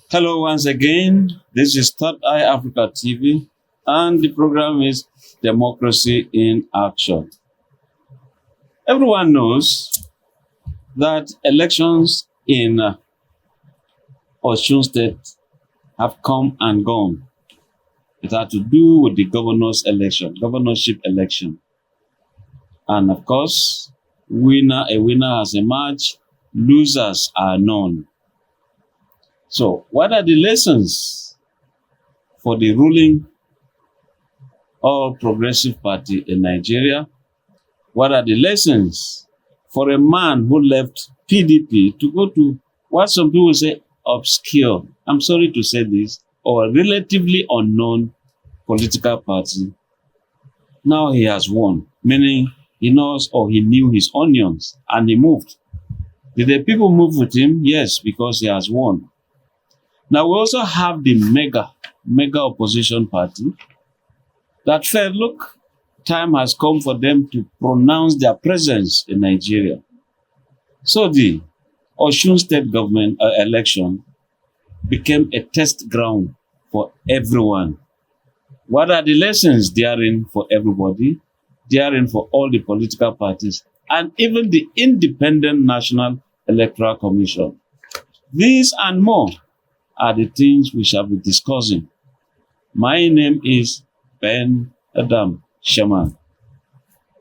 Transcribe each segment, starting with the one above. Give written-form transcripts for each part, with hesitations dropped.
Hello once again. This is Third Eye Africa TV, and the program is Democracy in Action. Everyone knows that elections in Osun State have come and gone. It had to do with the governorship election. And of course, a winner has emerged, losers are known. So, what are the lessons for the ruling All Progressive Party in Nigeria? What are the lessons for a man who left PDP to go to what some people say obscure, I'm sorry to say this, or relatively unknown political party? Now he has won, meaning he knows or he knew his onions and he moved. Did the people move with him? Yes, because he has won. Now, we also have the mega opposition party that felt, look, time has come for them to pronounce their presence in Nigeria. So the Osun State government election became a test ground for everyone. What are the lessons therein for everybody, therein for all the political parties, and even the Independent National Electoral Commission? These and more are the things we shall be discussing. My name is Ben Adam Shaman.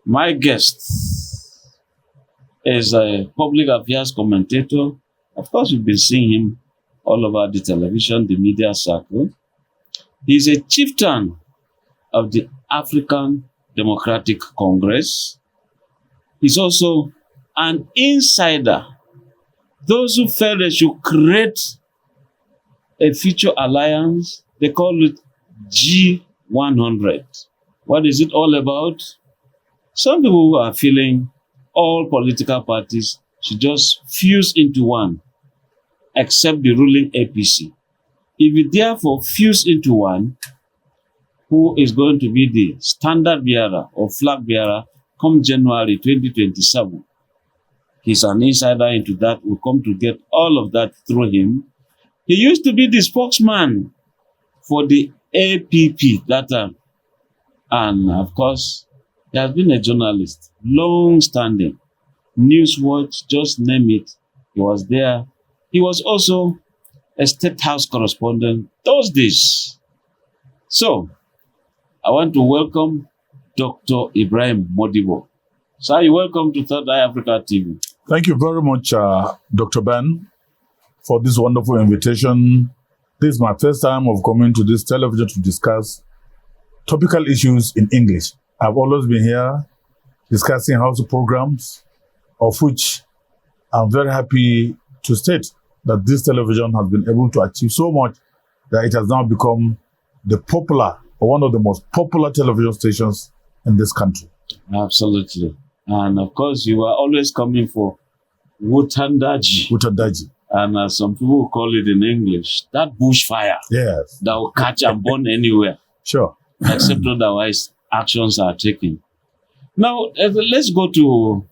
My guest is a public affairs commentator. Of course, you've been seeing him all over the television, the media circle. He's a chieftain of the African Democratic Congress. He's also an insider. Those who felt they should create a future alliance, they call it G100. What is it all about? Some people are feeling all political parties should just fuse into one, except the ruling APC. If we therefore fuse into one, who is going to be the standard bearer or flag bearer come January 2027? He's an insider into that. We'll come to get all of that through him. He used to be the spokesman for the APP that time. And of course, he has been a journalist, long-standing. Newswatch, just name it, he was there. He was also a State House correspondent those days. So, I want to welcome Dr. Ibrahim Modibo. Sir, you're welcome to Third Eye Africa TV. Thank you very much, Dr. Ben, for this wonderful invitation. This is my first time of coming to this television to discuss topical issues in English. I've always been here discussing house programs, of which I'm very happy to state that this television has been able to achieve so much that it has now become the popular or one of the most popular television stations in this country. Absolutely. And of course, you are always coming for Wutandaji. Wutandaji. And some people call it in English, that bushfire. Yes. That will catch and burn anywhere. Sure. Except otherwise, actions are taken. Now, let's go to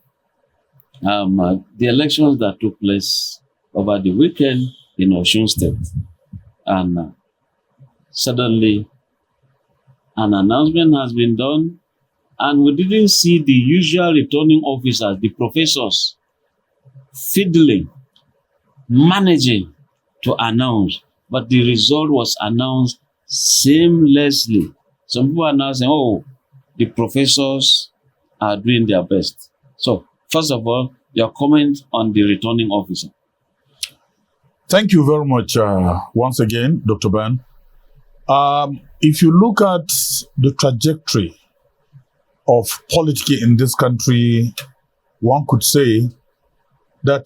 the elections that took place over the weekend in Osun State. And suddenly, an announcement has been done, and we didn't see the usual returning officers, the professors, fiddling, managing to announce, but the result was announced seamlessly. Some people are now saying, oh, the professors are doing their best. So, first of all, your comment on the returning officer. Thank you very much once again, Dr. Ben. If you look at the trajectory of politics in this country, one could say that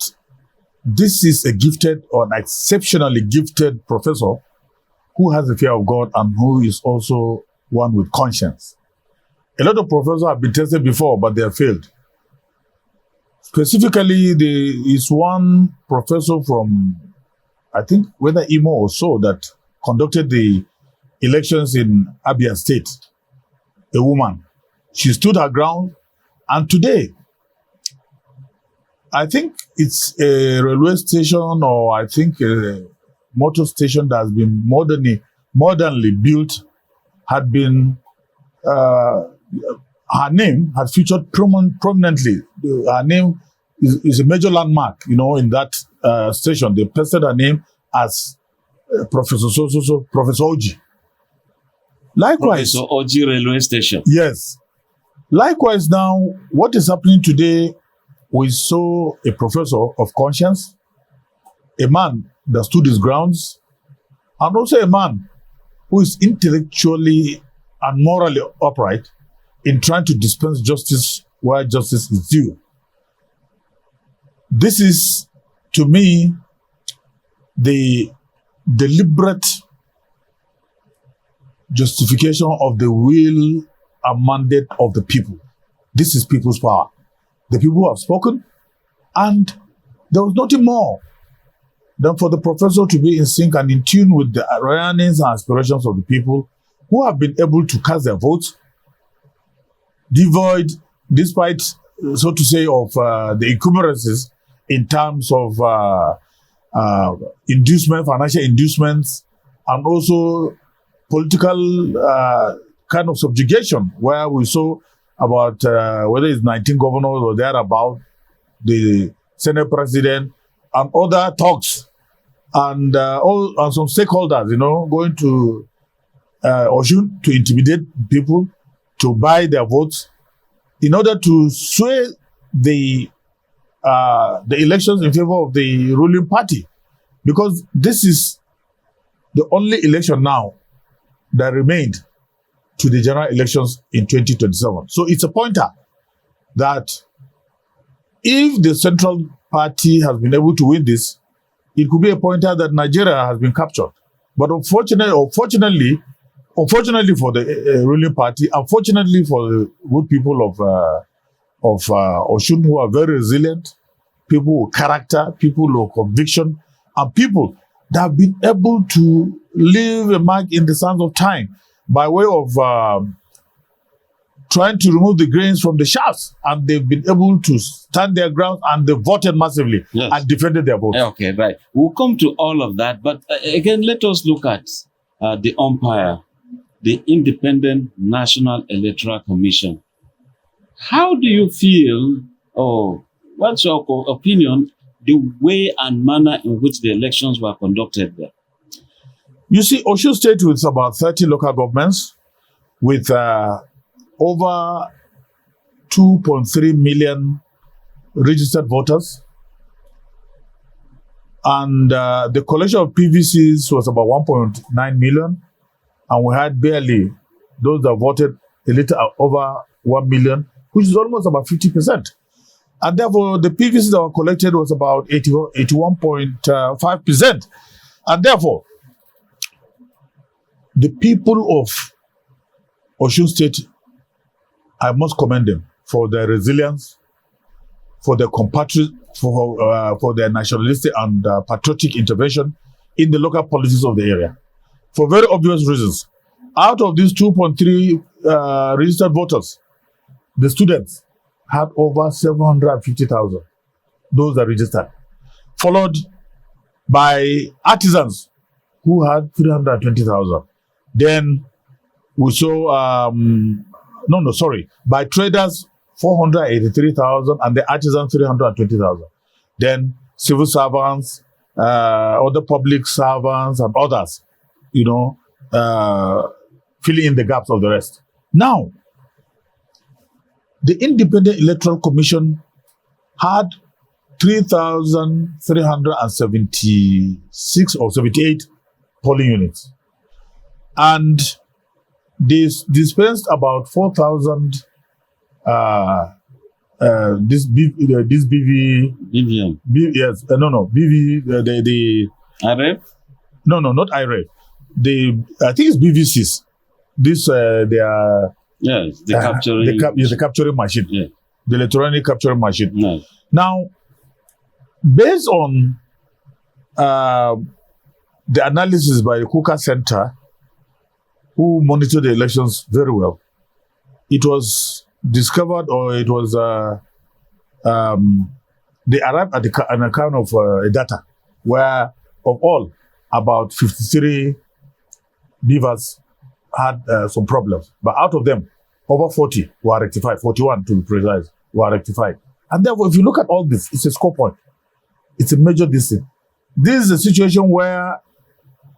this is a gifted or an exceptionally gifted professor who has the fear of God and who is also one with conscience. A lot of professors have been tested before, but they have failed. Specifically, there is one professor from, I think, whether Imo or so, that conducted the elections in Abia State, a woman. She stood her ground, and today, I think it's a railway station or I think a motor station that has been modernly built had been, her name had featured prominently. Her name is a major landmark, in that station. They pasted her name as Professor Professor Oji. Likewise, Professor Oji Railway Station. Yes. Likewise, now, what is happening today, we saw a professor of conscience, a man that stood his grounds, and also a man who is intellectually and morally upright in trying to dispense justice where justice is due. This is, to me, the deliberate justification of the will and mandate of the people. This is people's power. The people have spoken, and there was nothing more than for the professor to be in sync and in tune with the yearnings and aspirations of the people who have been able to cast their votes, despite, so to say, of the encumbrances in terms of financial inducements, and also political kind of subjugation, where we saw about whether it's 19 governors or thereabout, the Senate president, and other talks, and some stakeholders, going to Osun to intimidate people, to buy their votes, in order to sway the elections in favor of the ruling party, because this is the only election now that remained to the general elections in 2027. So it's a pointer that if the central party has been able to win this, it could be a pointer that Nigeria has been captured. But unfortunately for the ruling party, unfortunately for the good people of Osun, who are very resilient, people with character, people with conviction, and people that have been able to leave a mark in the sands of time by way of trying to remove the grains from the shafts, and they've been able to stand their ground, and they voted massively and defended their vote. Okay, right. We'll come to all of that, but again, let us look at the umpire, the Independent National Electoral Commission. How do you feel, or what's your opinion, the way and manner in which the elections were conducted there? You see, Osun State, with about 30 local governments, with over 2.3 million registered voters, and the collection of PVCs was about 1.9 million, and we had barely those that voted a little over 1 million, which is almost about 50%. And therefore, the PVCs that were collected was about 81.5%. And therefore, the people of Osun State, I must commend them for their resilience, for their for their nationalistic and patriotic intervention in the local politics of the area, for very obvious reasons. Out of these 2.3 registered voters, the students had over 750,000, those that registered, followed by artisans who had 320,000. Then we saw, by traders, 483,000, and the artisans, 320,000. Then civil servants, other public servants, and others, filling in the gaps of the rest. Now, the Independent Electoral Commission had 3,376 or 78 polling units, and this dispensed about 4,000 this BV Vivian. Yes, BV the IREF? No, not IREF. I think it's BVCs. This they are the capturing the capturing machine. Yeah. The electronic capturing machine. Yes. Now, based on the analysis by the Kuka Center, who monitored the elections very well, it was discovered, or it was they arrived at an account of data where of all about 53 beavers had some problems. But out of them, over 40 were rectified, 41 to be precise, were rectified. And therefore, if you look at all this, it's a score point. It's a major distance. This is a situation where,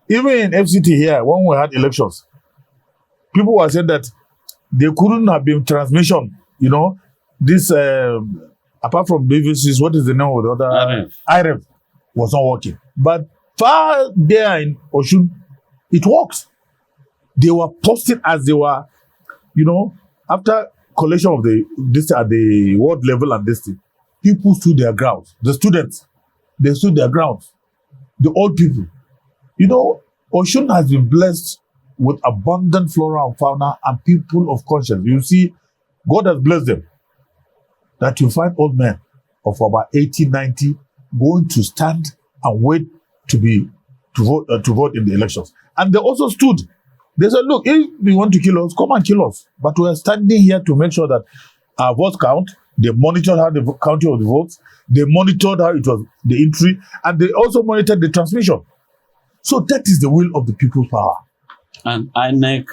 even in FCT here, when we had elections, people were saying that there couldn't have been transmission, this, apart from BVCs, what is the name of the other? IREF was not working. But far there in Oshun, it works. They were posted as they were, after collation of this at the world level and this thing, people stood their grounds. The students, they stood their grounds. The old people. Oshun has been blessed with abundant flora and fauna and people of conscience. You see, God has blessed them. That you find old men of about 80, 90 going to stand and wait to vote in the elections. And they also stood. They said, look, if you want to kill us, come and kill us. But we are standing here to make sure that our votes count. They monitored how the counting of the votes. They monitored how it was the entry. And they also monitored the transmission. So that is the will of the people's power. And INEC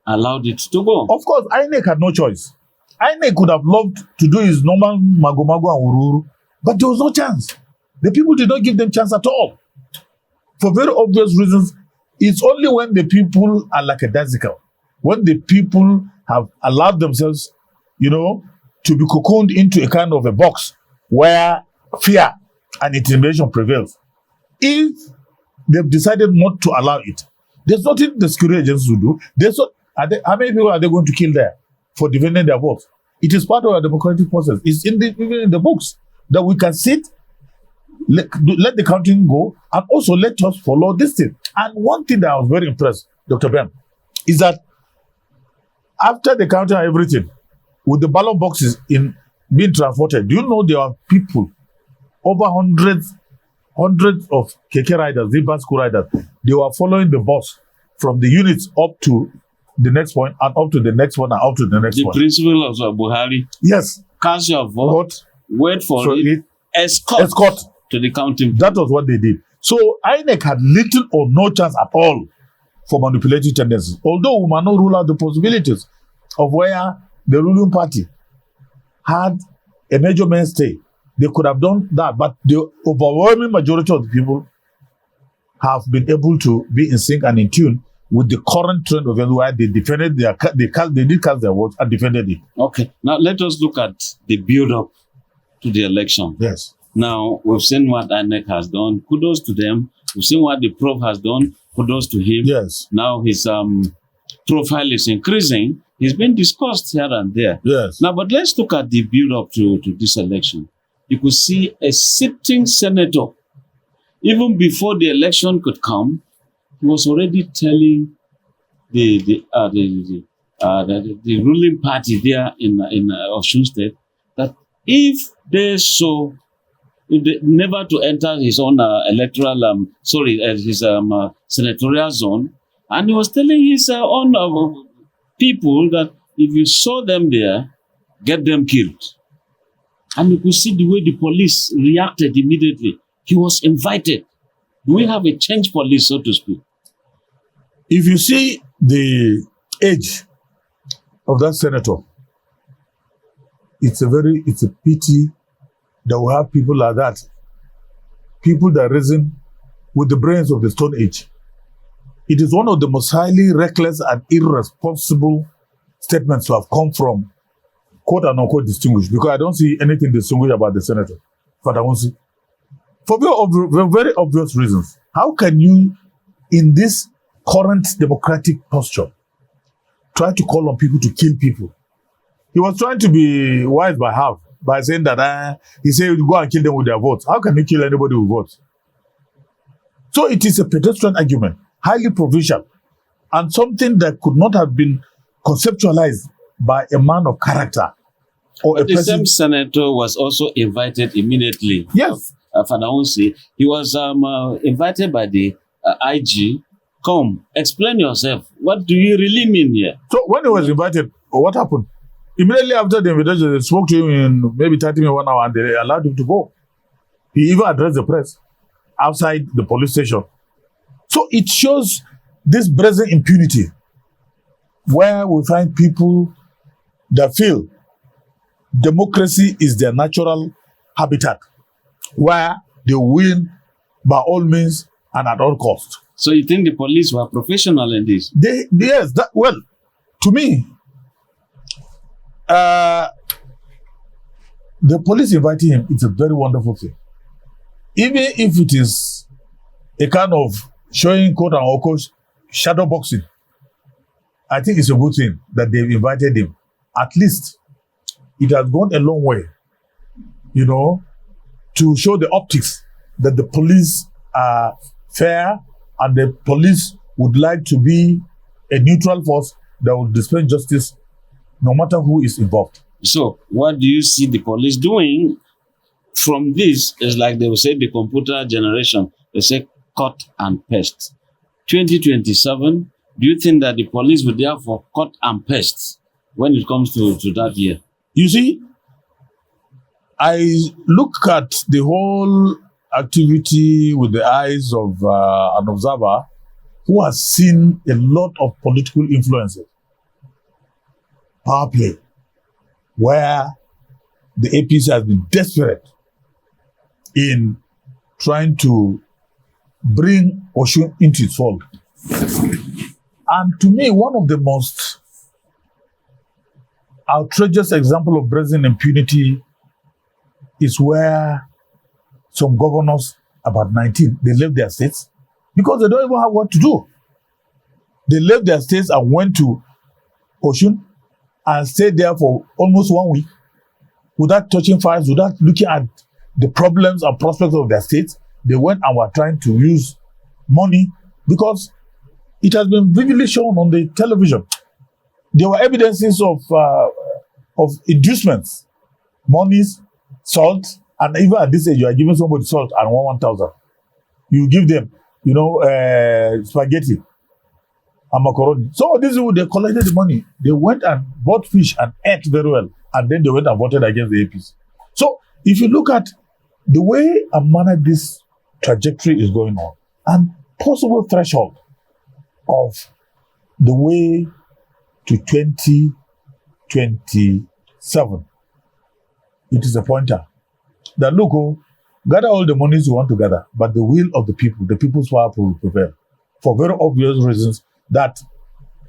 allowed it to go. Of course, INEC had no choice. INEC could have loved to do his normal mago-mago and ururu, but there was no chance. The people did not give them chance at all. For very obvious reasons, it's only when the people are like a daisical, when the people have allowed themselves, to be cocooned into a kind of a box where fear and intimidation prevails. If they've decided not to allow it, there's nothing the security agencies will do. How many people are they going to kill there for defending their votes? It is part of our democratic process. It's even in the books that we can sit, let the counting go, and also let us follow this thing. And one thing that I was very impressed, Dr. Ben, is that after the counting and everything, with the ballot boxes being transported, do you know there are people, over hundreds of keke riders, the school riders, they were following the bus from the units up to the next point and up to the next one and up to the next one. The principle of Buhari. Yes. Cast your vote, wait for it, escort to the counting. That was what they did. So INEC had little or no chance at all for manipulative tendencies. Although we might not rule out the possibilities of where the ruling party had a major mainstay. They could have done that, but the overwhelming majority of the people have been able to be in sync and in tune with the current trend of where they defended they did cast their votes and defended it. Okay. Now let us look at the build-up to the election. Yes. Now we've seen what INEC has done. Kudos to them. We've seen what the prof has done. Kudos to him. Yes. Now his profile is increasing. He's been discussed here and there. Yes. Now, but let's look at the build-up to this election. You could see a sitting senator, even before the election could come, he was already telling the ruling party there in Osun State that if they never to enter his own electoral, his senatorial zone, and he was telling his own people that if you saw them there, get them killed. And you could see the way the police reacted immediately. He was invited. We have a change police, so to speak. If you see the age of that senator, it's a pity that we have people like that. People that reason with the brains of the Stone Age. It is one of the most highly reckless and irresponsible statements to have come from quote and unquote distinguished, because I don't see anything distinguished about the senator. For very obvious reasons. How can you, in this current democratic posture, try to call on people to kill people? He was trying to be wise by half, by saying that he said you go and kill them with their votes. How can you kill anybody with votes? So it is a pedestrian argument, highly provincial, and something that could not have been conceptualized by a man of character. Or a the same senator was also invited immediately. Yes. Fanaunsi, he was invited by the IG. Come, explain yourself. What do you really mean here? So when he was invited, what happened? Immediately after the invitation, they spoke to him in maybe 30 minutes, 1 hour, and they allowed him to go. He even addressed the press outside the police station. So it shows this brazen impunity where we find people that feel democracy is their natural habitat, where they win by all means and at all costs. So you think the police were professional in this? Yes, well, to me, the police inviting him, it's a very wonderful thing. Even if it is a kind of showing quote and unquote shadow boxing, I think it's a good thing that they've invited him. At least it has gone a long way, you know, to show the optics that the police are fair and the police would like to be a neutral force that will dispense justice no matter who is involved. So what do you see the police doing from this? Is like they will say the computer generation, they say cut and paste. 2027, do you think that the police will therefore cut and paste when it comes to that year? You see, I look at the whole activity with the eyes of an observer who has seen a lot of political influences, power play, where the APC has been desperate in trying to bring Osun into its fold. And to me, one of the most outrageous example of brazen impunity is where some governors, about 19, they left their states because they don't even have what to do. They left their states and went to Osun and stayed there for almost 1 week without touching files, without looking at the problems and prospects of their states. They went and were trying to use money because it has been vividly shown on the television. There were evidences of inducements, monies, salt, and even at this age, you are giving somebody salt and 1,000. You give them, you know, spaghetti and macaroni. So this is what they collected the money. They went and bought fish and ate very well, and then they went and voted against the APC. So if you look at the way and manner this trajectory is going on, and possible threshold of the way to 2027, it is a pointer that look, gather all the monies you want to gather, but the will of the people, the people's power will prevail for very obvious reasons that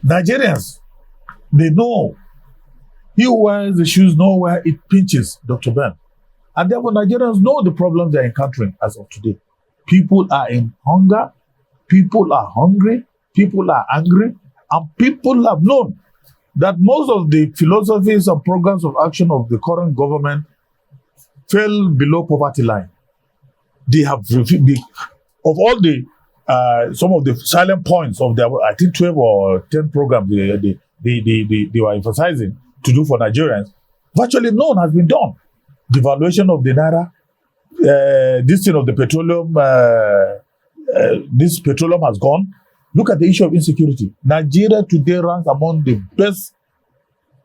Nigerians, they know. He who wears the shoes know where it pinches, Dr. Ben. And therefore, Nigerians know the problems they're encountering as of today. People are in hunger, people are hungry, people are angry, and people have known that most of the philosophies and programs of action of the current government fell below poverty line. They have of all the some of the silent points of their, I think 12 or 10 programs they were emphasizing to do for Nigerians, virtually none has been done. Devaluation of the naira, this thing of the petroleum, this petroleum has gone. Look at the issue of insecurity. Nigeria today ranks among the best,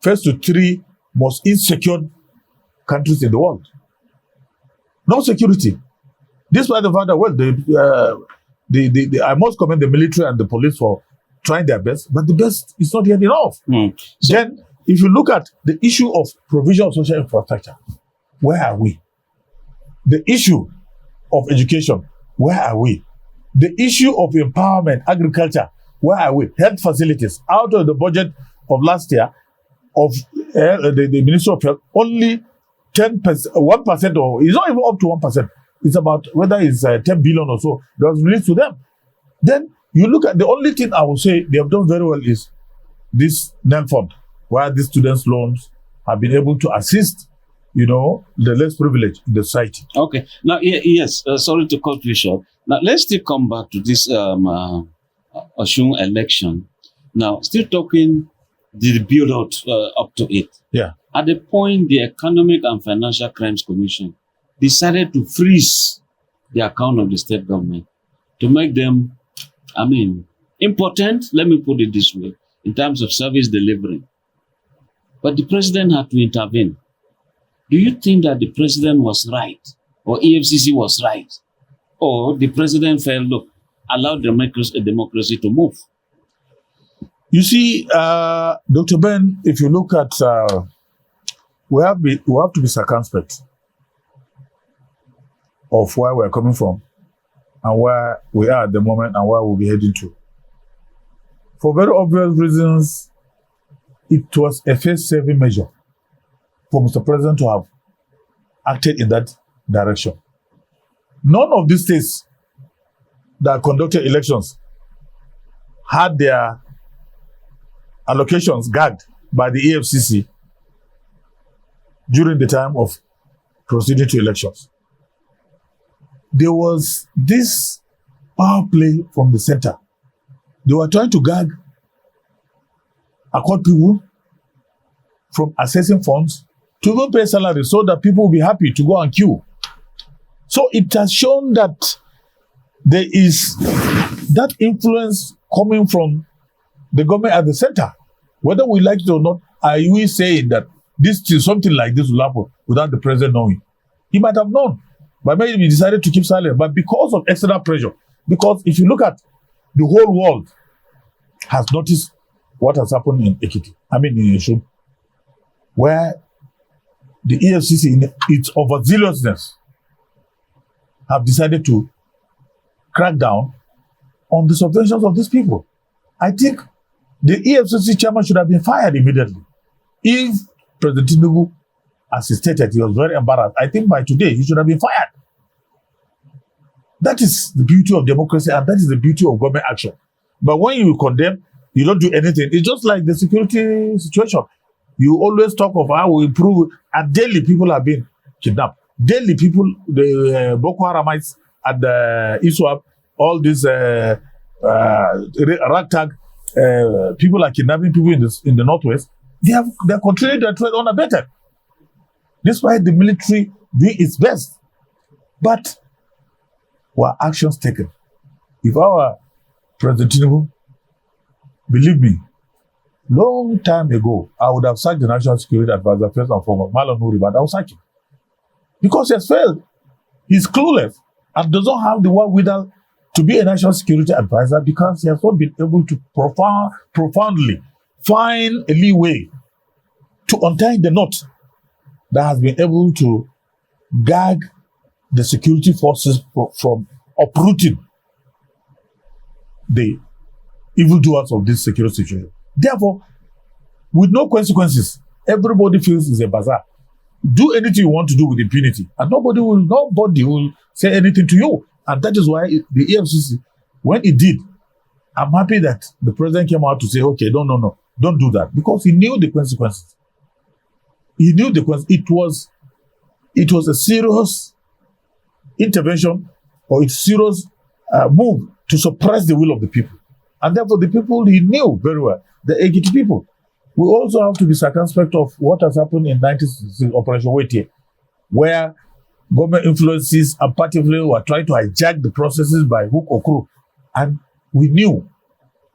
first to 3 most insecure countries in the world. No security. Despite the fact that, well, I must commend the military and the police for trying their best, but the best is not yet enough. Then, if you look at the issue of provision of social infrastructure, where are we? The issue of education, where are we? The issue of empowerment, agriculture, where are we? Health facilities, out of the budget of last year of the Ministry of Health, only 10%, 1%, or it's not even up to 1%. It's about whether it's 10 billion or so that was released to them. Then you look at the only thing I would say they have done very well is this NEL fund, where these students' loans have been able to assist, you know, the less privileged in the society. Okay. Now, yes, sorry to cut you short. Now, let's still come back to this Osun election. Now, still talking the build-out up to it. Yeah. At the point, the Economic and Financial Crimes Commission decided to freeze the account of the state government to make them, impotent, let me put it this way, in terms of service delivery. But the president had to intervene. Do you think that the president was right, or EFCC was right, or the president felt, look, allow democracy to move? You see, Dr. Ben, if you look at, we have to be circumspect of where we're coming from and where we are at the moment and where we'll be heading to. For very obvious reasons, it was a face-saving measure for Mr. President to have acted in that direction. None of these states that conducted elections had their allocations gagged by the EFCC during the time of proceeding to elections. There was this power play from the center. They were trying to gag accord people from accessing funds to even pay salaries so that people will be happy to go and queue. So it has shown that there is that influence coming from the government at the center. Whether we like it or not, are we saying that something like this will happen without the president knowing? He might have known, but maybe he decided to keep silent. But because of external pressure, because if you look at the whole world has noticed what has happened in Ekiti, in Yeshub, where the EFCC, in its overzealousness, have decided to crack down on the subventions of these people. I think the EFCC chairman should have been fired immediately. If President Tinubu, as he stated, he was very embarrassed, I think by today he should have been fired. That is the beauty of democracy and that is the beauty of government action. But when you condemn, you don't do anything. It's just like the security situation. You always talk of how we improve, and daily people are being kidnapped. Daily people, the Boko Haramites at the ISWAP, all these ragtag people are kidnapping people in the northwest. They're continuing their trade unabated. Despite the military doing its best. But were actions taken? If our President Tinubu, believe me, long time ago, I would have sacked the National Security Advisor first and foremost, Malam Nuri, but I will sack him. Because he has failed. He's clueless and does not have the wherewithal to be a national security advisor because he has not been able to profoundly find a leeway to untie the knot that has been able to gag the security forces from uprooting the evildoers of this security situation. Therefore, with no consequences, everybody feels it's a bazaar. Do anything you want to do with impunity, and nobody will say anything to you. And that is why the EFCC, when it did, I'm happy that the president came out to say, okay, no, don't do that, because he knew the consequences. He knew the consequences. It was a serious intervention or a serious move to suppress the will of the people. And therefore, the people he knew very well, the Ekiti people. We also have to be circumspect of what has happened in 1966 Operation Withdr, where government influences and party were trying to hijack the processes by hook or crook. And we knew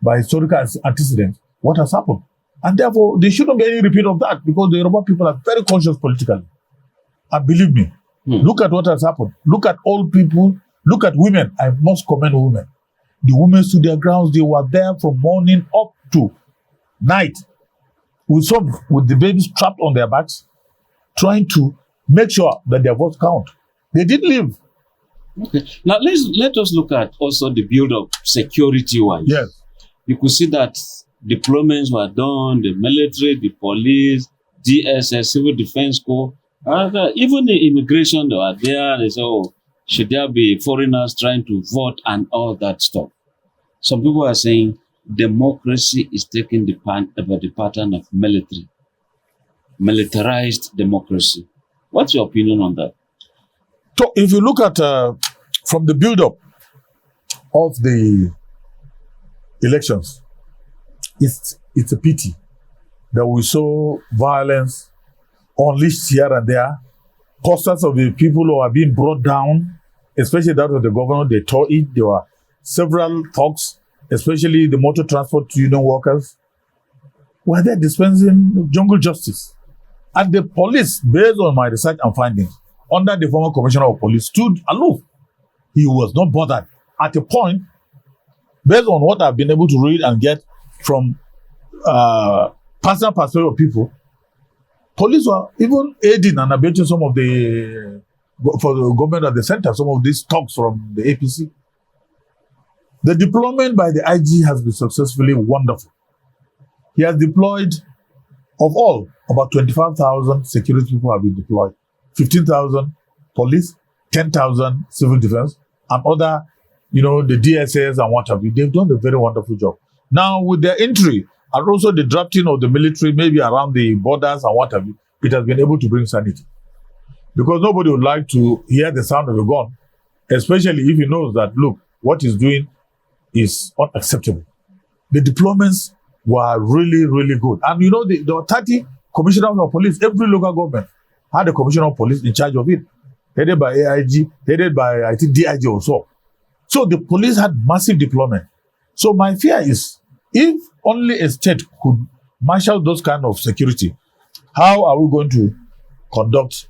by historical antecedents what has happened. And therefore, there shouldn't be any repeat of that because the Yoruba people are very conscious politically. And believe me, look at what has happened. Look at old people. Look at women. I must commend women. The women stood their grounds. They were there from morning up to night with the babies strapped on their backs, trying to make sure that their votes count. They didn't leave. Okay. Now let us look at also the build-up security-wise. Yes. You could see that deployments were done, the military, the police, DSS, Civil Defense Corps, even the immigration, they were there. They said, oh, should there be foreigners trying to vote and all that stuff? Some people are saying democracy is taking the pattern of militarized democracy. What's your opinion on that? So if you look at from the build-up of the elections, it's a pity that we saw violence unleashed here and there. Posters of the people who are being brought down, especially that of the governor, they tore it. There were several talks, especially the motor transport union workers, were there dispensing jungle justice. And the police, based on my research and findings, under the former commissioner of police, stood aloof. He was not bothered. At a point, based on what I've been able to read and get from personal perspective of people, police were even aiding and abetting some of for the government at the center, some of these talks from the APC. The deployment by the IG has been successfully wonderful. He has deployed, of all, about 25,000 security people have been deployed. 15,000 police, 10,000 civil defense, and other, the DSS and what have you. They've done a very wonderful job. Now, with their entry, and also the drafting of the military, maybe around the borders and what have you, it has been able to bring sanity. Because nobody would like to hear the sound of a gun, especially if he knows that, look, what he's doing is unacceptable. The deployments were really, really good. And there were 30 commissioners of police. Every local government had a commissioner of police in charge of it, headed by AIG, headed by, I think, DIG also. So the police had massive deployment. So my fear is, if only a state could marshal those kind of security, how are we going to conduct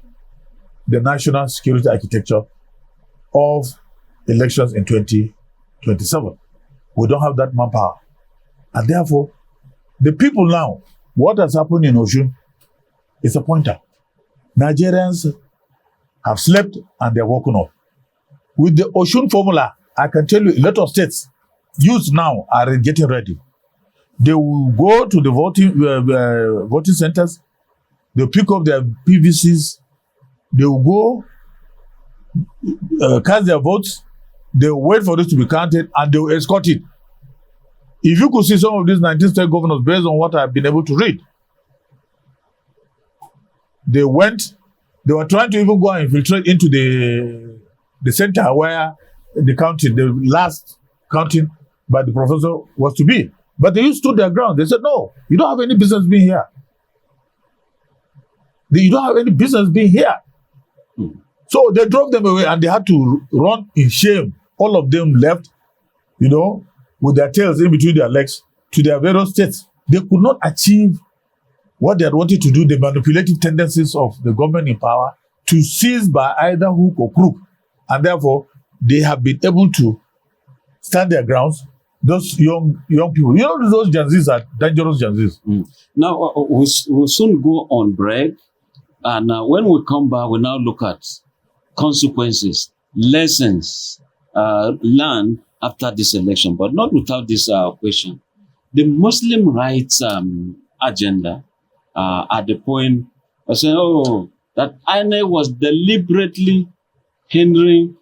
the national security architecture of elections in 2027? We don't have that manpower. And therefore, the people now, what has happened in Osun is a pointer. Nigerians have slept and they're woken up. With the Osun formula, I can tell you a lot of states, youths now are getting ready. They will go to the voting centers, they'll pick up their PVCs, they will go cast their votes, they will wait for it to be counted, and they will escort it. If you could see some of these 19 state governors, based on what I've been able to read, they were trying to even go and infiltrate into the center where the last counting by the professor was to be. But they stood their ground. They said, no, you don't have any business being here. You don't have any business being here. So they drove them away and they had to run in shame. All of them left, with their tails in between their legs to their various states. They could not achieve what they had wanted to do, the manipulative tendencies of the government in power to seize by either hook or crook. And therefore, they have been able to stand their grounds. Those young people, those Gen Zs are dangerous Gen Zs. Now, we'll soon go on break. And when we come back, we now look at consequences, lessons learned after this election, but not without this question. The Muslim rights agenda at the point of saying, that INEC was deliberately hindering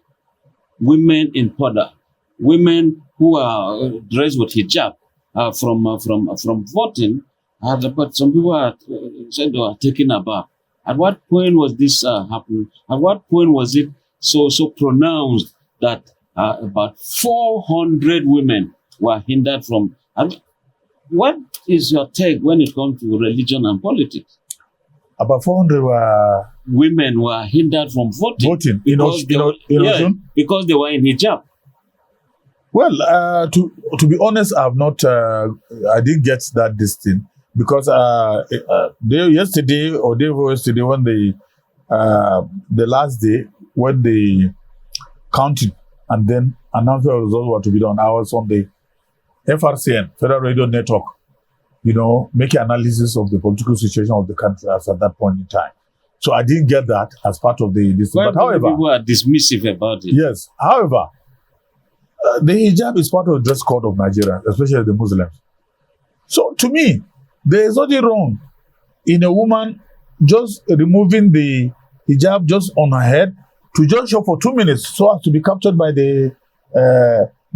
women in Poda, women who are dressed with hijab from voting, but some people are said they were taken aback. At what point was this happening? At what point was it so pronounced that about 400 women were hindered from? What is your take when it comes to religion and politics? About 400 women were hindered from voting because they were in hijab. Well, to be honest, I've not. I didn't get that this thing because yesterday or day before yesterday, when the last day when they counted and then announced the results were to be done, I was on the FRCN, Federal Radio Network, making analysis of the political situation of the country as at that point in time. So I didn't get that as part of this. But however, people are dismissive about it. Yes. However, the hijab is part of the dress code of Nigeria, especially the Muslims. So to me, there is nothing wrong in a woman just removing the hijab just on her head to just show for 2 minutes so as to be captured by the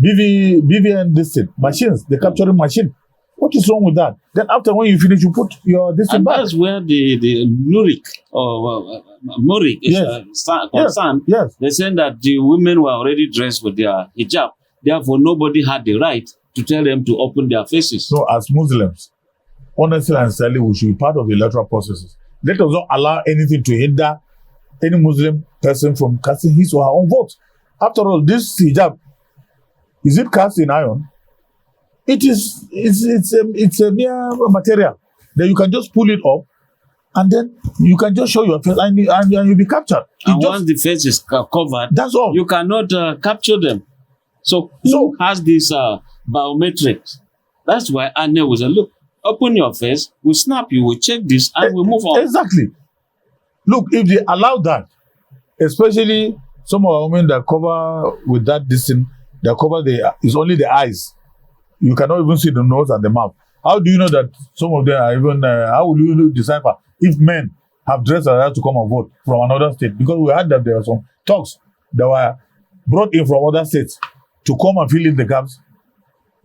BVN machines, the capturing machine. What is wrong with that? Then after when you finish, you put your back. That's where the Murik or Murik is concerned. Yes. They said that the women were already dressed with their hijab. Therefore, nobody had the right to tell them to open their faces. So as Muslims, honestly and sincerely, we should be part of the electoral processes. Let us not allow anything to hinder any Muslim person from casting his or her own vote. After all, this hijab, is it cast in iron? It's a mere material that you can just pull it up and then you can just show your face and you'll be captured. And once the face is covered, that's all. You cannot capture them. So who has this biometrics. That's why Anne was a look. Open your face, we'll snap you, we'll check this, and we'll move on. Exactly. Look, if they allow that, especially some of our women that cover with that distance, that cover it's only the eyes. You cannot even see the nose and the mouth. How do you know that some of them are even, how will you decipher if men have dressed like that to come and vote from another state? Because we heard that there were some talks that were brought in from other states to come and fill in the gaps,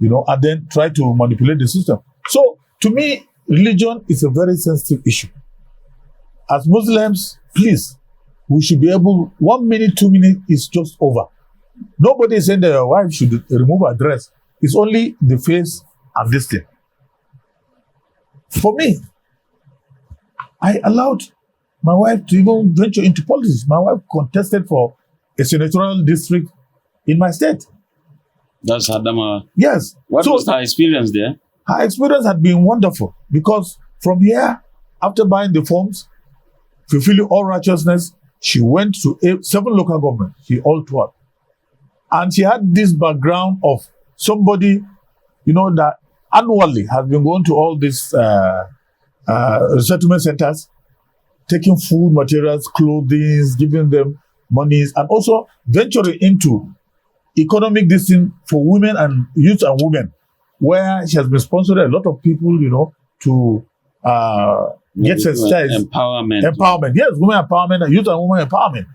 and then try to manipulate the system. So, to me, religion is a very sensitive issue. As Muslims, please, we should be able, 1 minute, 2 minutes is just over. Nobody is saying that your wife should remove her dress. It's only the face and this thing. For me, I allowed my wife to even venture into politics. My wife contested for a senatorial district in my state. That's Adama. Yes. What was her experience there? Her experience had been wonderful because from here, after buying the forms, fulfilling all righteousness, she went to 7 local governments. She all toured. And she had this background of somebody, that annually has been going to all these settlement centers, taking food materials, clothing, giving them monies, and also venturing into economic distance for women and youth and women, where she has been sponsoring a lot of people, to get sensitized. Empowerment. Yes, women empowerment and youth and women empowerment.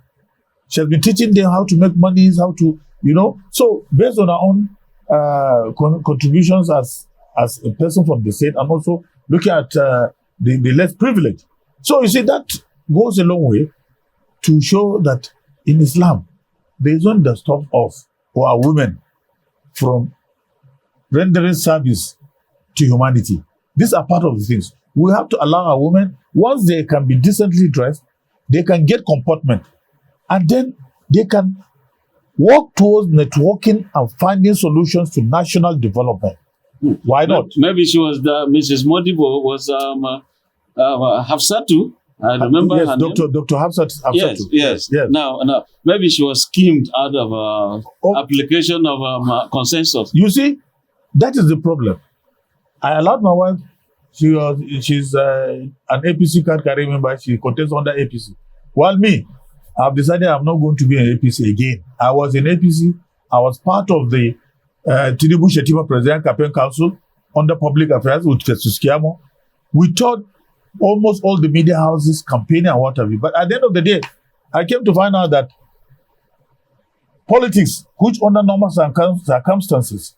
She has been teaching them how to make monies, how to, So based on her own contributions as a person from the state, and also looking at the less privileged. So you see, that goes a long way to show that in Islam, there is one that stops us or our women from rendering service to humanity. These are part of the things. We have to allow our women, once they can be decently dressed, they can get comportment, and then they can work towards networking and finding solutions to national development. Why not? Maybe she was Mrs. Modibo was Hafsatu. I remember yes, her Dr. Hafsatu. Yes. Now, maybe she was schemed out of application of consensus. You see, that is the problem. I allowed my wife. She's an APC card carrying member. She contests under APC. While me, I've decided I'm not going to be in APC again. I was in APC. I was part of the Tinubu Shetima President Campaign Council under Public Affairs with Festus Kiamo. We taught almost all the media houses campaigning and what have you. But at the end of the day, I came to find out that politics, which under normal circumstances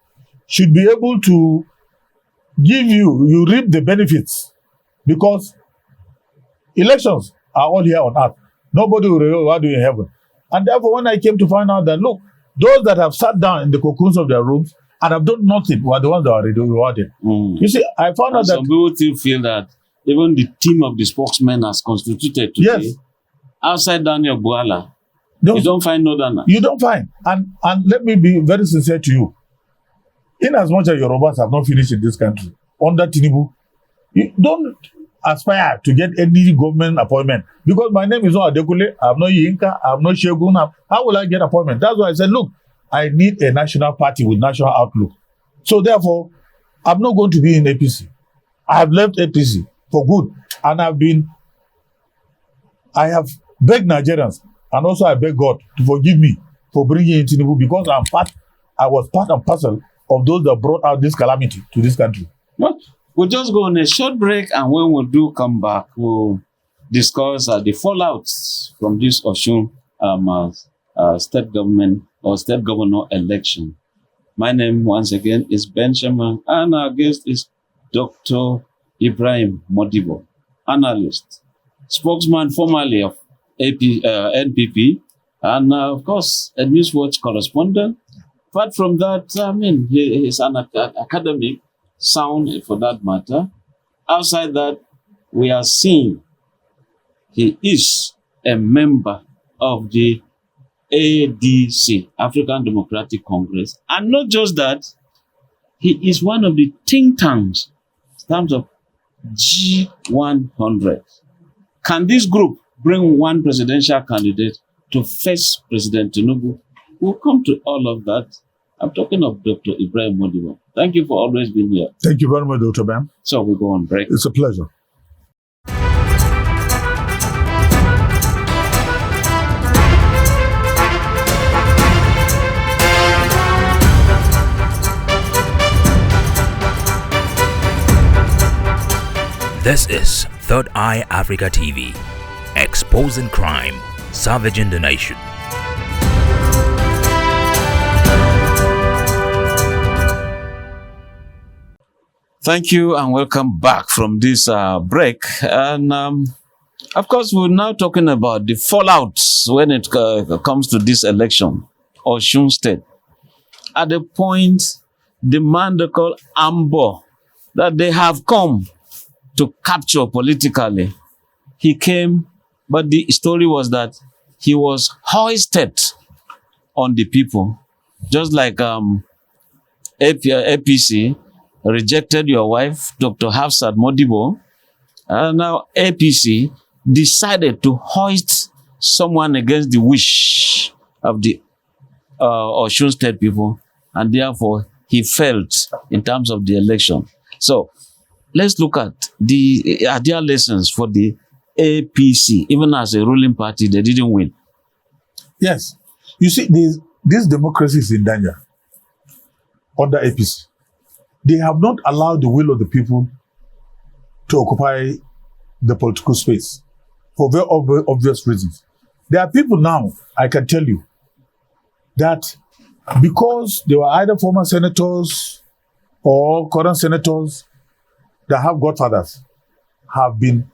should be able to give you reap the benefits, because elections are all here on earth. Nobody will reward you in heaven. And therefore, when I came to find out that, look, those that have sat down in the cocoons of their rooms and have done nothing were the ones that are rewarded. You see, I found out that some people still feel that even the team of the spokesmen as constituted today, outside Daniel Buala, you don't find no Dana. You don't find. And let me be very sincere to you. In as much as Yorubas have not finished in this country, under Tinubu, you don't aspire to get any government appointment. Because my name is not Adekule, I'm not Yinka, I'm not Shegun. How will I get appointment? That's why I said, look, I need a national party with national outlook. So therefore, I'm not going to be in APC. I have left APC for good. And I have begged Nigerians, and also I beg God to forgive me for bringing in Tinubu, because I was part and parcel of those that brought out this calamity to this country. Well, we'll just go on a short break, and when we do come back, we'll discuss the fallouts from this Osun state government or state governor election. My name, once again, is Ben Sherman, and our guest is Dr. Ibrahim Modibo, analyst, spokesman formerly of NPP, and of course, a Newswatch correspondent. Apart from that, he is an academic, sound for that matter. Outside that, we are seeing he is a member of the ADC, African Democratic Congress. And not just that, he is one of the think tanks in terms of G100. Can this group bring one presidential candidate to face President Tinubu? We'll come to all of that I'm talking of Dr. Ibrahim Modibo. Thank you for always being here. Thank you very much, Dr. Ben. So we go on break. It's a pleasure. This is Third Eye Africa TV, exposing crime, savaging the nation. Thank you and welcome back from this break. And of course, we're now talking about the fallouts when it comes to this election, Osun State. At the point, the man they call Ambo, that they have come to capture politically. He came, but the story was that he was hoisted on the people. Just like APC rejected your wife, Dr. Hafsat Modibo, and now APC decided to hoist someone against the wish of the Osun State people, and therefore he failed in terms of the election. So let's look at are there lessons for the APC? Even as a ruling party, they didn't win. Yes. You see, this democracy is in danger under APC. They have not allowed the will of the people to occupy the political space for very obvious reasons. There are people now, I can tell you, that because they were either former senators or current senators that have godfathers, have been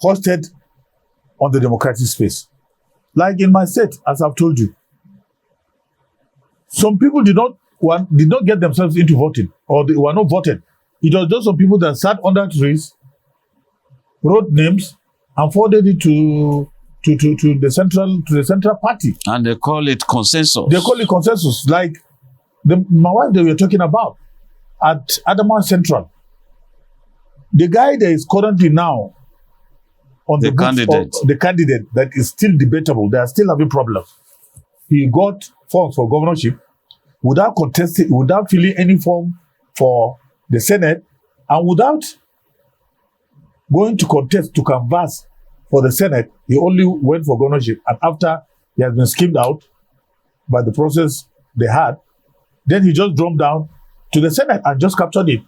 hosted on the democratic space. Like in my state, as I've told you, some people did not get themselves into voting, or they were not voted. It was just some people that sat under trees, wrote names, and forwarded it to the central party. And they call it consensus. They call it consensus. Like my wife that we were talking about at Adama Central. The guy that is currently now on the candidate that is still debatable, they are still having problems. He got forms for governorship without contesting, without filling any form for the Senate, and without going to contest to canvass for the Senate. He only went for governorship, and after he has been skimmed out by the process they had, then he just drummed down to the Senate and just captured it.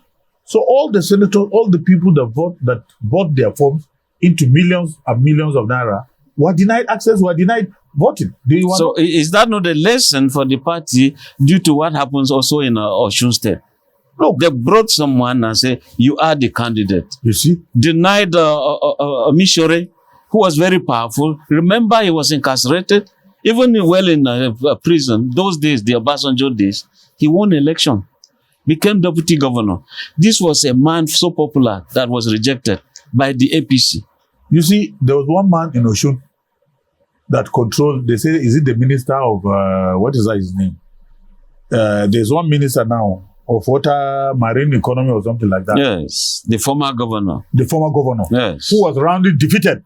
So all the senators, all the people that bought their forms into millions and millions of naira were denied access, were denied voting. So is that not a lesson for the party due to what happens also in Osun State? Look, they brought someone and say, you are the candidate. You see? Denied Mishore, who was very powerful. Remember, he was incarcerated. Even in prison, those days, the Obasanjo days, he won election. Became deputy governor. This was a man so popular that was rejected by the APC. You see, there was one man in Osun that controlled, they say, is it the minister of, what is that his name? There's one minister now of water, marine economy or something like that. Yes, the former governor. The former governor. Yes. Who was roundly defeated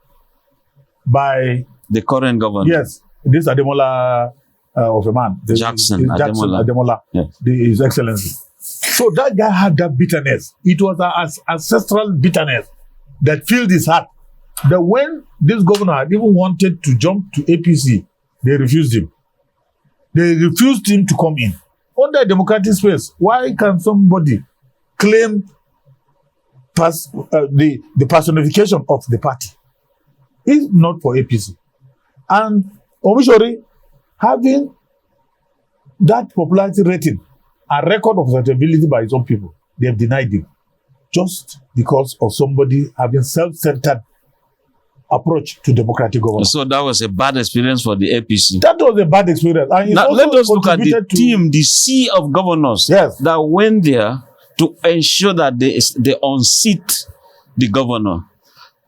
by the current governor. Yes, this Ademola of a man. Jackson Ademola. Yes. His Excellency. So that guy had that bitterness. It was an ancestral bitterness that filled his heart. That when this governor had even wanted to jump to APC, they refused him. They refused him to come in. Under a democratic space, why can somebody claim the personification of the party? It's not for APC. And Omishori, having that popularity rating, a record of acceptability by his own people, they have denied him just because of somebody having self-centered approach to democratic governance. So that was a bad experience for the APC. That was a bad experience. And now let us look at the team, the sea of governors that went there to ensure that they unseat the governor.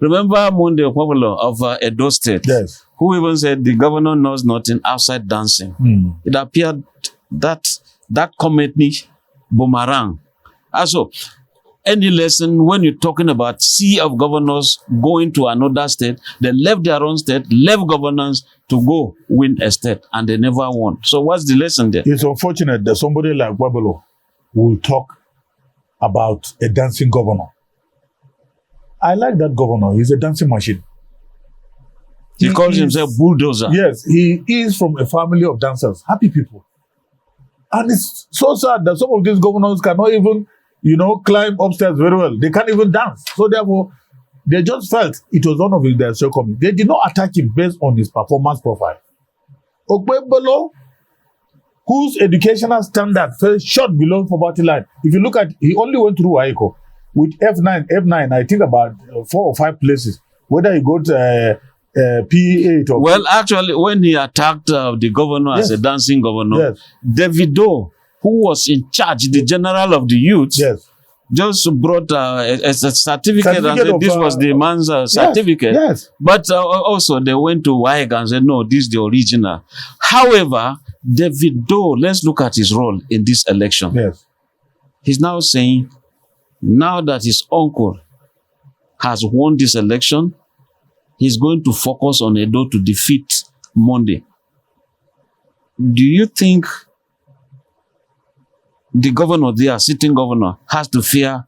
Remember Monday Popular of Edo State, who even said the governor knows nothing outside dancing. It appeared that committee boomerang. Also, any lesson when you're talking about sea of governors going to another state? They left their own state, left governance to go win a state, and they never won. So what's the lesson there? It's unfortunate that somebody like Wabelo will talk about a dancing governor. I like that governor. He's a dancing machine. He calls himself bulldozer. Yes, he is from a family of dancers, happy people. And it's so sad that some of these governors cannot even, climb upstairs very well. They can't even dance. So therefore, they just felt it was one of their shortcomings. They did not attack him based on his performance profile. Ogbebolo, whose educational standard fell short below poverty line. If you look at, he only went through WAECO with F9, I think about 4 or 5 places. Whether he got P8 or... Well, actually, when he attacked the governor as a dancing governor, Davido, who was in charge, the general of the youth, just brought a certificate and said this was the man's certificate. Yes. But also they went to WAEC and said, no, this is the original. However, Davido, let's look at his role in this election. Yes. He's now saying, now that his uncle has won this election, he's going to focus on Edo to defeat Monday. Do you think the governor there, sitting governor, has to fear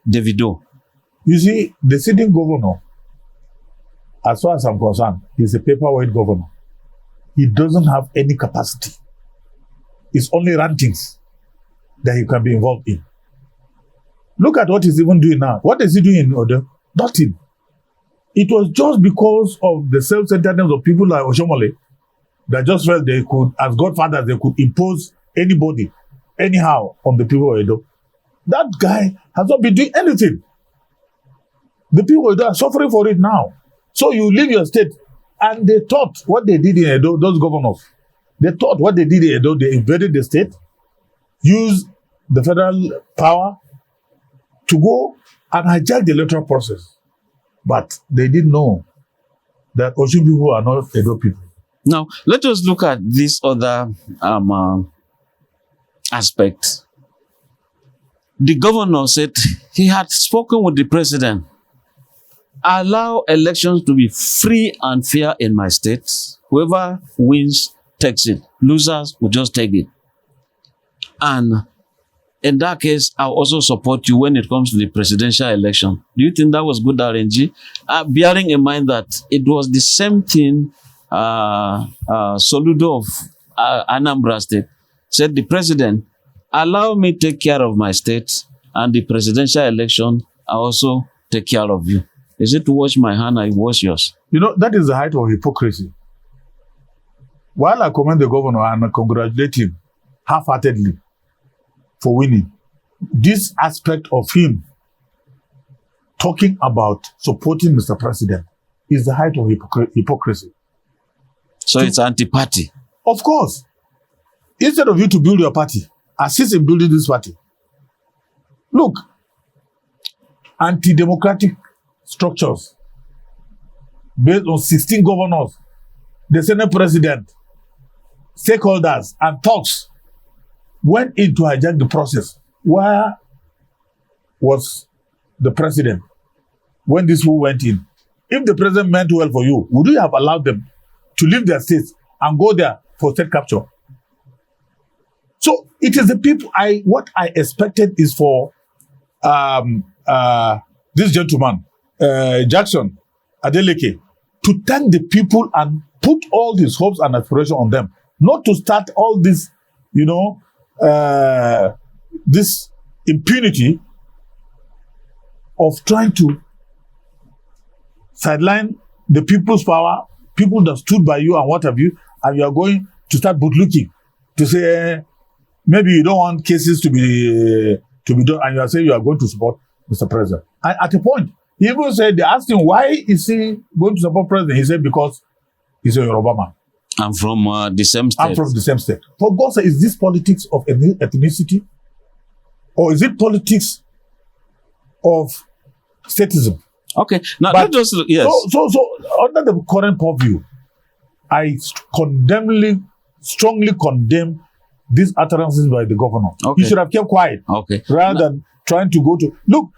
Davido? You see, the sitting governor, as far as I'm concerned, is a paperweight governor. He doesn't have any capacity. It's only rantings that he can be involved in. Look at what he's even doing now. What is he doing in Odo? Nothing. It was just because of the self-centeredness of people like Oshomole that just felt they could, as godfathers, they could impose anybody, anyhow, on the people of Edo. That guy has not been doing anything. The people of Edo are suffering for it now. So you leave your state, and they thought what they did in Edo, those governors, they thought what they did in Edo, they invaded the state, used the federal power to go and hijack the electoral process. But they didn't know that Osun people are not Edo people. Now, let us look at this other aspect. The governor said he had spoken with the president. Allow elections to be free and fair in my state. Whoever wins takes it. Losers will just take it. And in that case, I'll also support you when it comes to the presidential election. Do you think that was good RNG? Bearing in mind that it was the same thing Soludo of Anambra State said, the president, allow me take care of my state, and the presidential election, I also take care of you. Is it to wash my hand, I wash yours? That is the height of hypocrisy. While I commend the governor and congratulate him half-heartedly for winning, this aspect of him talking about supporting Mr. President is the height of hypocrisy. So it's anti-party. Of course. Instead of you to build your party, assist in building this party. Look, anti-democratic structures based on 16 governors, the Senate President, stakeholders, and talks went in to hijack the process. Where was the president when this who went in? If the president meant well for you, would you have allowed them to leave their states and go there for state capture? So it is the people. What I expected is for this gentleman, Jackson Adeleke, to thank the people and put all his hopes and aspirations on them, not to start all this, this impunity of trying to sideline the people's power, people that stood by you and what have you, and you are going to start bootlicking to say maybe you don't want cases to be done, and you are saying you are going to support Mr. President. And at a point, he even said, they asked him, why is he going to support President? He said, because he's a Yoruba man. I'm from the same state. I'm from the same state. For God sake, is this politics of ethnicity? Or is it politics of statism? Okay. Now, let us look. Yes. So, under the current purview, I strongly condemn these utterances by the governor. Okay. He should have kept quiet. Okay. Rather than trying to go to... Look,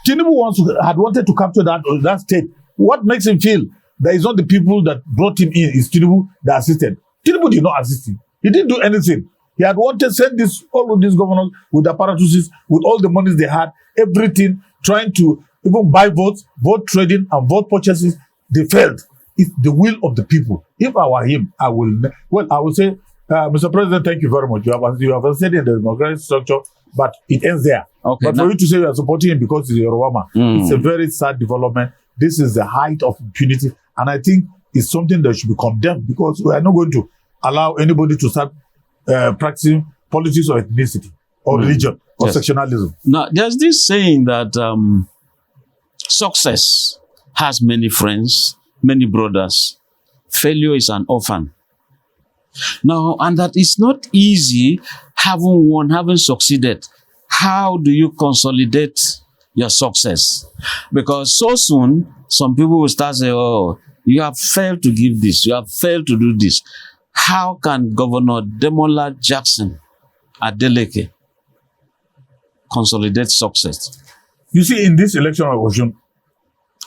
Tinubu had wanted to capture that state. What makes him feel that it's not the people that brought him in, it's Tinubu that assisted? Tinubu did not assist him. He didn't do anything. He had wanted to send all of these governors with apparatuses, with all the monies they had, everything, trying to even buy votes, vote trading, and vote purchases. They failed. It's the will of the people. If I were him, I will say, Mr. President, thank you very much. You have said in the democratic structure, but it ends there. Okay, but for you to say you are supporting him because he's a Yoruba, it's a very sad development. This is the height of impunity, and I think it's something that should be condemned, because we are not going to allow anybody to start practicing politics or ethnicity or religion or sectionalism. Now, there's this saying that success has many friends, many brothers. Failure is an orphan. Now, and that it's not easy having won, having succeeded. How do you consolidate your success? Because so soon, some people will start saying, oh, you have failed to give this, you have failed to do this. How can Governor Demola Jackson Adeleke consolidate success? You see, in this election of Osun,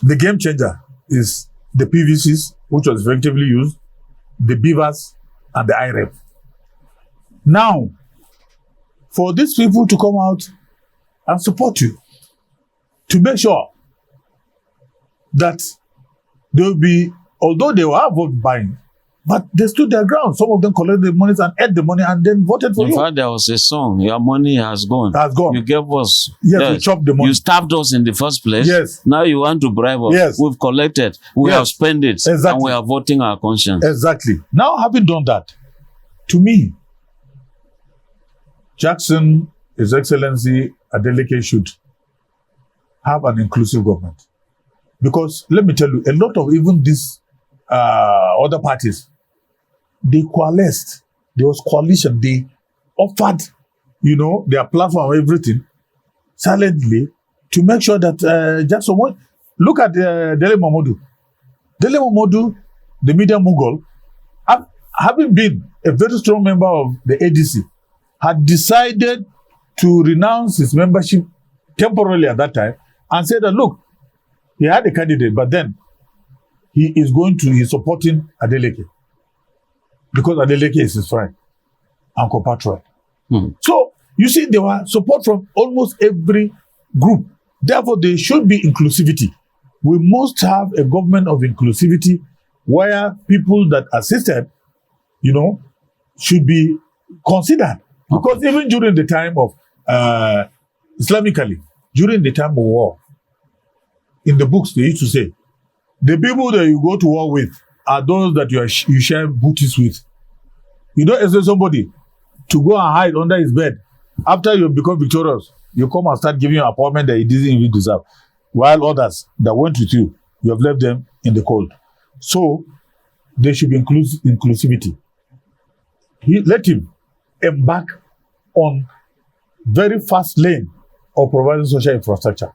the game changer is the PVCs, which was effectively used, the beavers, and the IREP. Now, for these people to come out and support you, to make sure that they will be, although they were vote buying, but they stood their ground. Some of them collected the money and ate the money and then voted for you. In fact, there was a song, your money has gone. Has gone. You gave us. Yes, we chopped the money. You stabbed us in the first place. Yes. Now you want to bribe us. Yes. We've collected. We have spent it. Exactly. And we are voting our conscience. Exactly. Now, having done that, to me, Jackson, His Excellency Adeleke should have an inclusive government. Because, let me tell you, a lot of even these other parties, they coalesced. There was coalition. They offered, their platform, everything, silently, to make sure that Jackson won. Look at Dele Momodu. Dele Momodu, the media mogul, having been a very strong member of the ADC, had decided to renounce his membership temporarily at that time and said that, look, he had a candidate, but then he's supporting Adeleke because Adeleke is his friend and compatriot. So, you see, there was support from almost every group. Therefore, there should be inclusivity. We must have a government of inclusivity where people that assisted, should be considered. Because even during the time of, Islamically, during the time of war, in the books, they used to say, the people that you go to war with are those that you share booties with. You don't expect somebody to go and hide under his bed. After you become victorious, you come and start giving an appointment that he didn't even deserve. While others that went with you, you have left them in the cold. So, there should be inclusivity. Let him embark on very fast lane of providing social infrastructure,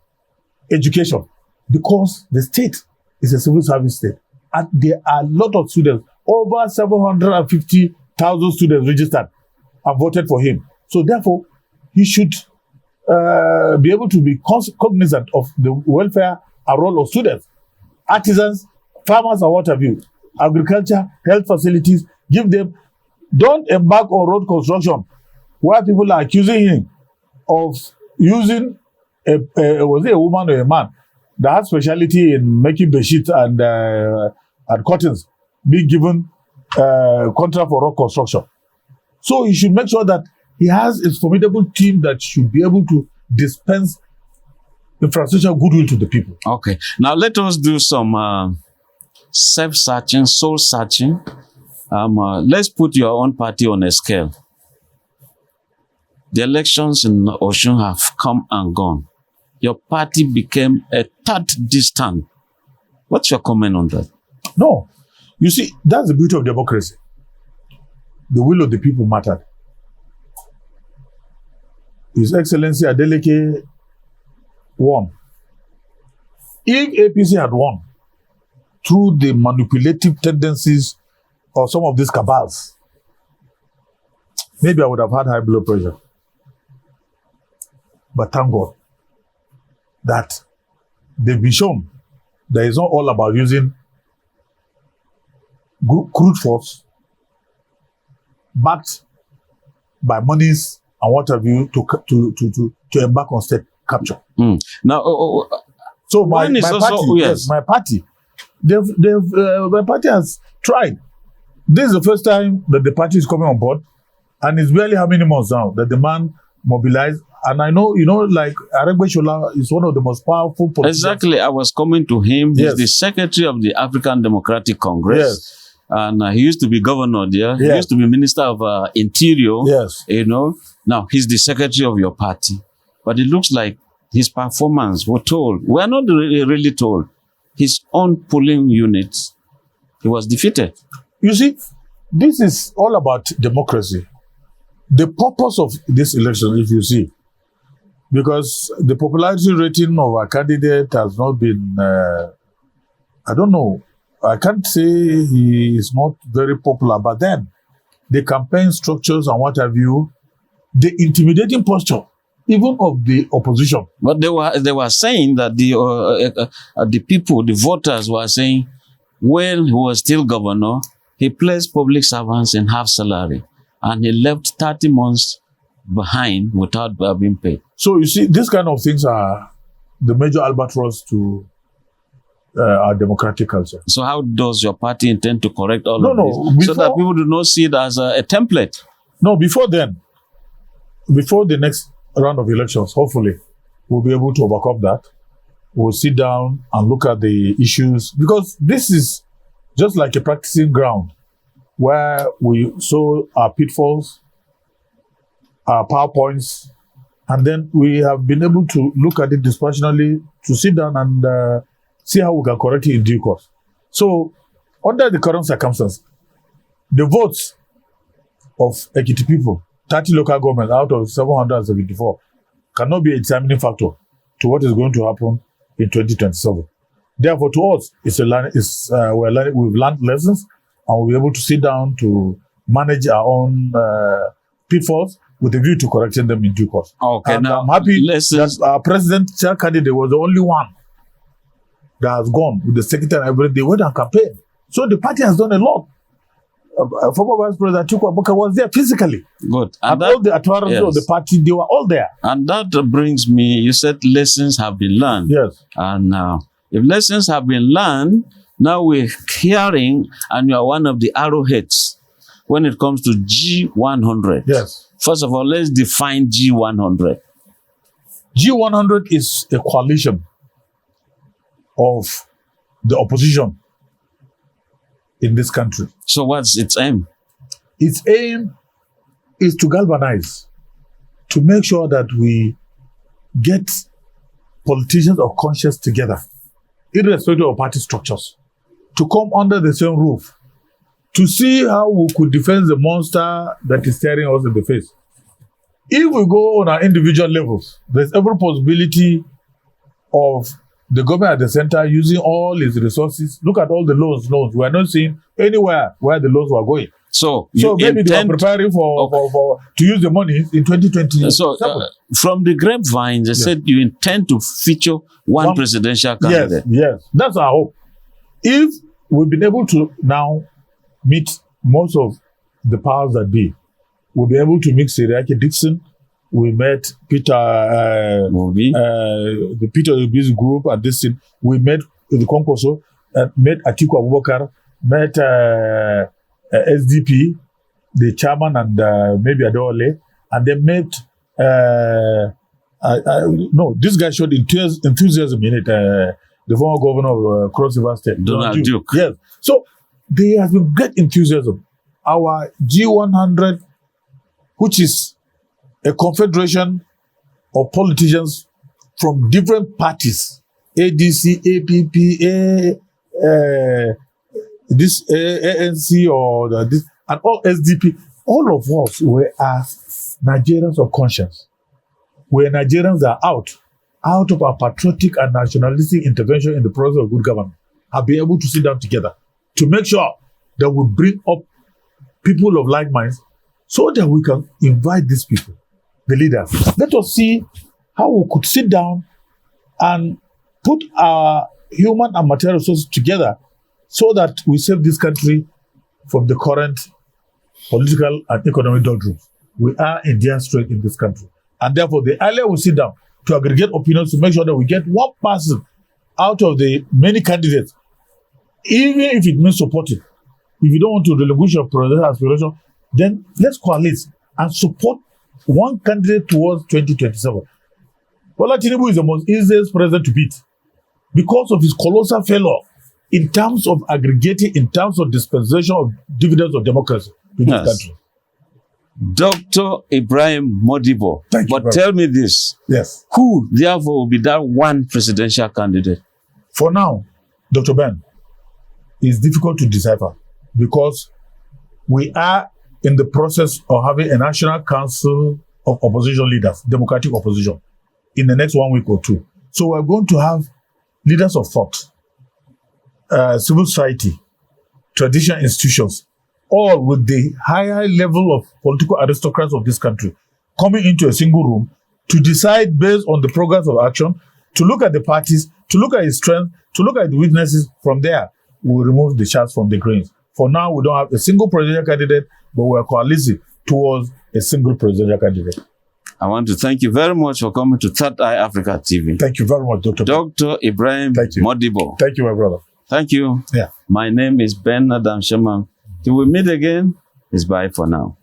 education, because the state is a civil service state. And there are a lot of students, over 750,000 students registered and voted for him. So therefore, he should be able to be cognizant of the welfare and role of students, artisans, farmers, and what have you, agriculture, health facilities, give them. Don't embark on road construction where people are accusing him of using was it a woman or a man that has specialty in making bedsheets and curtains, be given contract for road construction. So he should make sure that he has a formidable team that should be able to dispense infrastructure goodwill to the people. Okay. Now let us do some self-searching, soul-searching. Let's put your own party on a scale. The elections in Osun have come and gone. Your party became a third distant. What's your comment on that? No. You see, that's the beauty of democracy. The will of the people mattered. His Excellency Adeleke won. If APC had won through the manipulative tendencies of some of these cabals, maybe I would have had high blood pressure. But thank God, that they've been shown that it's not all about using crude force backed by monies and what have you to embark on state capture. Now, So my also, party, yes. my party, my party has tried. This is the first time that the party is coming on board, and it's barely how many months now that the man mobilized. And I know, like Aregbesola is one of the most powerful politicians. Exactly, I was coming to him. Yes. He's the secretary of the African Democratic Congress. Yes. And he used to be governor there. He Yes. used to be minister of interior. Yes. Now he's the secretary of your party. But it looks like his performance, we're told, we're not really told, his own polling units, he was defeated. You see, this is all about democracy. The purpose of this election, if you see, because the popularity rating of our candidate has not been, I don't know, I can't say he is not very popular, but then the campaign structures and what have you, the intimidating posture, even of the opposition. But they were saying that the people, the voters were saying, when he was still governor, he placed public servants in half salary, and he left 30 months behind without being paid. So you see, these kind of things are the major albatross to our democratic culture. So how does your party intend to correct all of No, this? So that people do not see it as a template. No, before then, before the next round of elections, hopefully, we'll be able to overcome that. We'll sit down and look at the issues, because this is just like a practicing ground where we saw our pitfalls, our PowerPoints, and then we have been able to look at it dispassionately, to sit down and see how we can correct it in due course. So, under the current circumstances, the votes of Ekiti people, 30 local governments out of 774, cannot be a determining factor to what is going to happen in 2027. Therefore, to us, we've learned lessons, and we'll be able to sit down to manage our own pitfalls with a view to correcting them in due course. Okay, and now I'm happy that our presidential candidate was the only one that has gone with the secretary and everything. They went on campaign. So the party has done a lot. Former Vice President Atiku Abubakar was there physically. Good. And all the adherents of the party, they were all there. And that brings me, you said lessons have been learned. Yes. And if lessons have been learned, now we're hearing, and you are one of the arrowheads when it comes to G100. Yes. First of all, let's define G100. G100 is a coalition of the opposition in this country. So what's its aim? Its aim is to galvanize, to make sure that we get politicians of conscience together, irrespective of party structures, to come under the same roof, to see how we could defend the monster that is staring us in the face. If we go on our individual levels, there's every possibility of the government at the center using all its resources. Look at all the loans. We are not seeing anywhere where the loans were going. So maybe they are preparing for to use the money in 2020. So from the grapevine, they said you intend to feature one presidential candidate. Yes, that's our hope. If we've been able to now meet most of the powers that be, we'll be able to meet Seriake Dixon. We met Peter, the Peter Obi's group at this thing. We met the Konkoso, met Atiku Abubakar, met SDP, the chairman, and maybe Adole, and they met. No, this guy showed enthusiasm in it. The former governor of Cross River State, Donald Duke. Yes, so there has been great enthusiasm. Our G100, which is a confederation of politicians from different parties, ADC, APP, this ANC or this, and all SDP, all of us were Nigerians of conscience. We're Nigerians that are out of our patriotic and nationalistic intervention in the process of good government, have been able to sit down together to make sure that we bring up people of like minds so that we can invite these people, the leaders. Let us see how we could sit down and put our human and material resources together so that we save this country from the current political and economic doldrums. We are in dire strait in this country. And therefore, the earlier we sit down to aggregate opinions to make sure that we get one person out of the many candidates, even if it means supporting. If you don't want to relinquish your presidential aspiration, then let's coalesce and support one candidate towards 2027. Bola Tinubu is the most easiest president to beat because of his colossal failure in terms of aggregating, in terms of dispensation of dividends of democracy in this country. Dr. Ibrahim Modibo. Thank you, but tell me this. Yes. Who, therefore, will be that one presidential candidate? For now, Dr. Ben, it's difficult to decipher because we are in the process of having a national council of opposition leaders, democratic opposition, in the next 1 week or two. So we're going to have leaders of thought, civil society, traditional institutions, all with the higher level of political aristocrats of this country coming into a single room to decide based on the programs of action, to look at the parties, to look at its strength, to look at the weaknesses. From there, we'll remove the chaff from the grains. For now, we don't have a single presidential candidate, but we're coalescing towards a single presidential candidate. I want to thank you very much for coming to Third Eye Africa TV. Thank you very much, Dr. Dr. Ibrahim Modibo. Thank you, my brother. Thank you. Yeah. My name is Ben Adam Shaman. Till we meet again, it's bye for now.